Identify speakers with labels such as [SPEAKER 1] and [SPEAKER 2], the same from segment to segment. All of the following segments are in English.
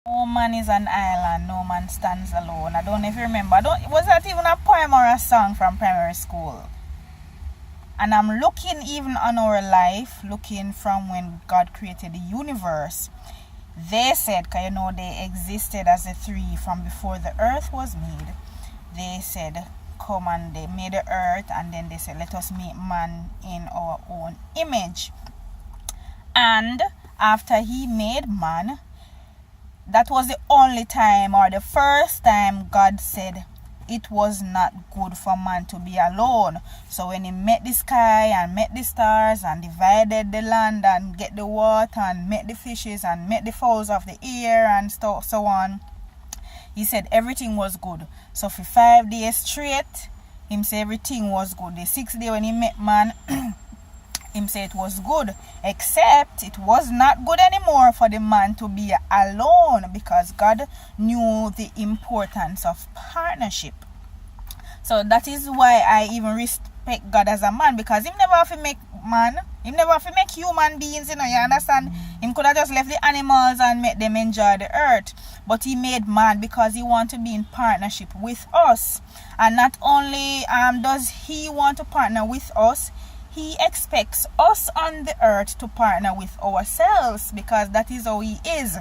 [SPEAKER 1] No man is an island, no man stands alone. I don't know if you remember. Was that even a poem or a song from primary school? And I'm looking even on our life, looking from when God created the universe. They said, because you know they existed as a three from before the earth was made. They said, come, and they made the earth, and then they said, let us make man in our own image. And after he made man, that was the only time, or the first time, God said it was not good for man to be alone. So when he made the sky and made the stars and divided the land and get the water and made the fishes and made the fowls of the air and so on, he said everything was good. So for 5 days straight, him say everything was good. The 6th day when he met man, him say it was good, except it was not good anymore for the man to be alone, because God knew the importance of partnership. So that is why I even respect God as a man, because him never have to make man, him never have to make human beings, you understand? Him could have just left the animals and make them enjoy the earth, but he made man because he want to be in partnership with us. And not only does he want to partner with us, he expects us on the earth to partner with ourselves, because that is how he is.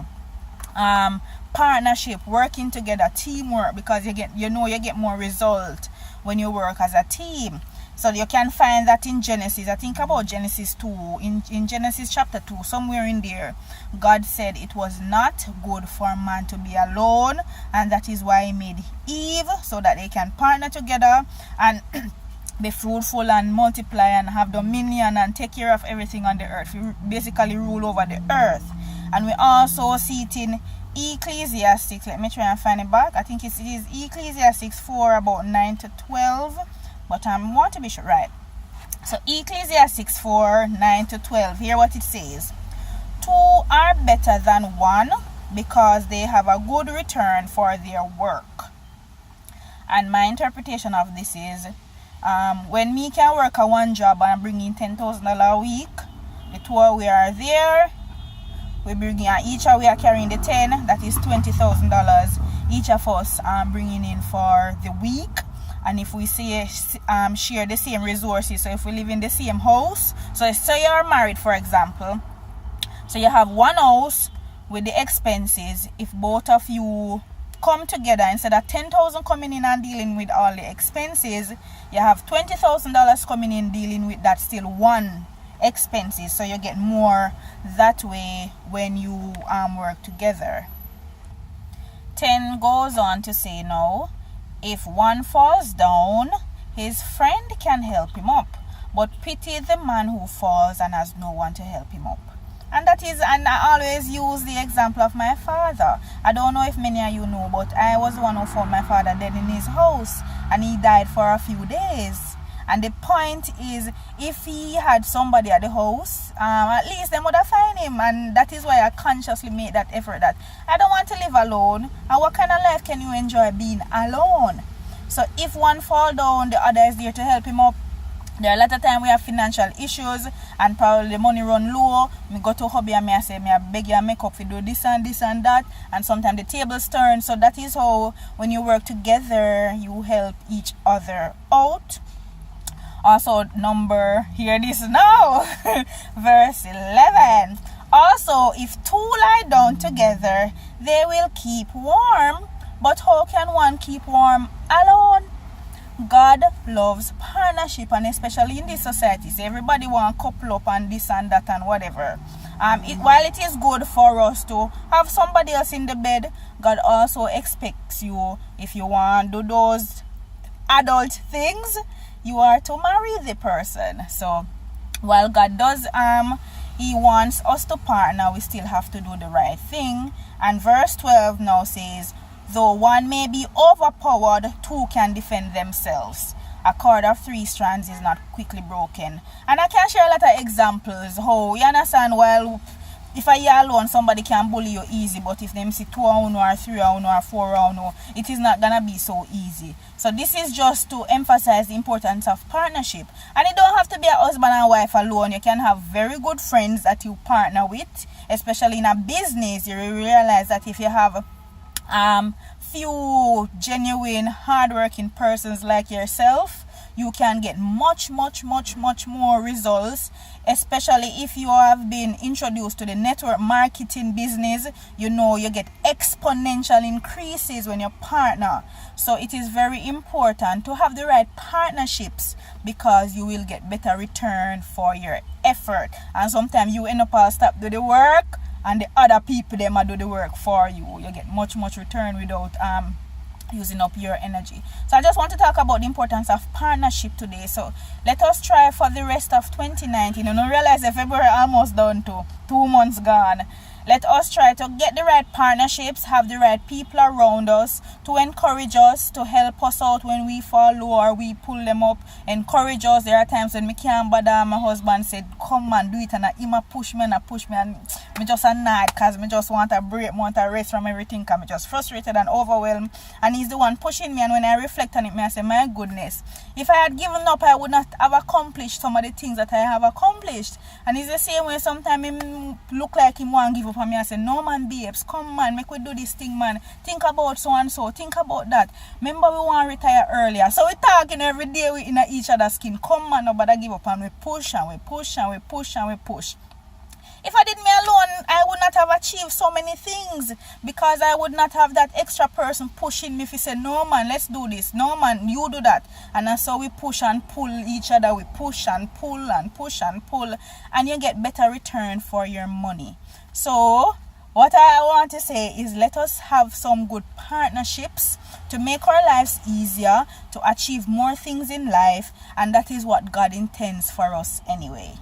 [SPEAKER 1] Partnership, working together, teamwork, because you get more result when you work as a team. So you can find that in Genesis. I think about Genesis 2. In Genesis chapter 2, somewhere in there, God said it was not good for man to be alone, and that is why he made Eve, so that they can partner together and be fruitful and multiply and have dominion and take care of everything on the earth. We basically rule over the earth. And we also see it in Ecclesiastes. Let me try and find it back. I think it is Ecclesiastes 4, about 9 to 12. But I want to be sure, right? So Ecclesiastes 4, 9 to 12. Hear what it says. 2 are better than 1, because they have a good return for their work. And my interpretation of this is, when me can work a one job and bring in $10,000 a week, the 2 we are there, we bring in, each we are carrying the 10, that is $20,000 each of us bringing in for the week. And if we say share the same resources, so if we live in the same house, so you are married, for example, so you have one house with the expenses. If both of you come together, instead of 10,000 coming in and dealing with all the expenses, you have $20,000 coming in dealing with that still one expenses. So you get more that way when you work together. 10 goes on to say, now, if one falls down, his friend can help him up, but pity the man who falls and has no one to help him up. And I always use the example of my father. I don't know if many of you know, but I was the one who found my father dead in his house, and he died for a few days. And the point is, if he had somebody at the house, at least they would have found him. And that is why I consciously made that effort, that I don't want to live alone. And what kind of life can you enjoy being alone? So if one fall down, the other is there to help him up. There are a lot of times we have financial issues and probably the money run low. Me go to hobby and I say, I beg you make up for do this and that. And sometimes the tables turn. So that is how, when you work together, you help each other out. Also, hear this now, verse 11. Also, if 2 lie down together, they will keep warm. But how can one keep warm alone? God loves partnership, and especially in this society, so everybody want to couple up and this and that and whatever. While it is good for us to have somebody else in the bed, God also expects you, if you want to do those adult things, you are to marry the person. So while God does he wants us to partner, we still have to do the right thing. And verse 12 now says, though one may be overpowered, 2 can defend themselves. A cord of 3 strands is not quickly broken. And I can share a lot of examples how, you understand, while if I you alone, somebody can bully you easy, but if them see 2 round or 3 round or 4 round, it is not gonna be so easy. So this is just to emphasize the importance of partnership. And it don't have to be a husband and wife alone. You can have very good friends that you partner with, especially in a business. You will realize that if you have few genuine hardworking persons like yourself, you can get much more results, especially if you have been introduced to the network marketing business. You know, you get exponential increases when you partner. So it is very important to have the right partnerships, because you will get better return for your effort. And sometimes you end up all stop do the work and the other people them do the work for you. You get much return without using up your energy. So I just want to talk about the importance of partnership today. So let us try for the rest of 2019. You know, realize that February almost done to 2 months gone. Let us try to get the right partnerships, have the right people around us to encourage us, to help us out when we fall low or we pull them up, encourage us. There are times when me can't bother, my husband said, come and do it, and he push me, and me just annoyed because me just want a break, want a rest from everything, because me just frustrated and overwhelmed, and he's the one pushing me. And when I reflect on it, I say, my goodness, if I had given up, I would not have accomplished some of the things that I have accomplished. And it's the same way sometimes him look like him want to give up on me. I say, no man, babes, come man, make we do this thing, man. Think about so and so, think about that. Remember, we want to retire earlier. So we talking every day, we in each other's skin. Come man, nobody give up, and we push and we push and we push and we push. If I did me alone, I would not have achieved so many things, because I would not have that extra person pushing me if he said, no man, let's do this. No man, you do that. And that's how we push and pull each other. We push and pull and push and pull, and you get better return for your money. So what I want to say is, let us have some good partnerships to make our lives easier, to achieve more things in life, and that is what God intends for us anyway.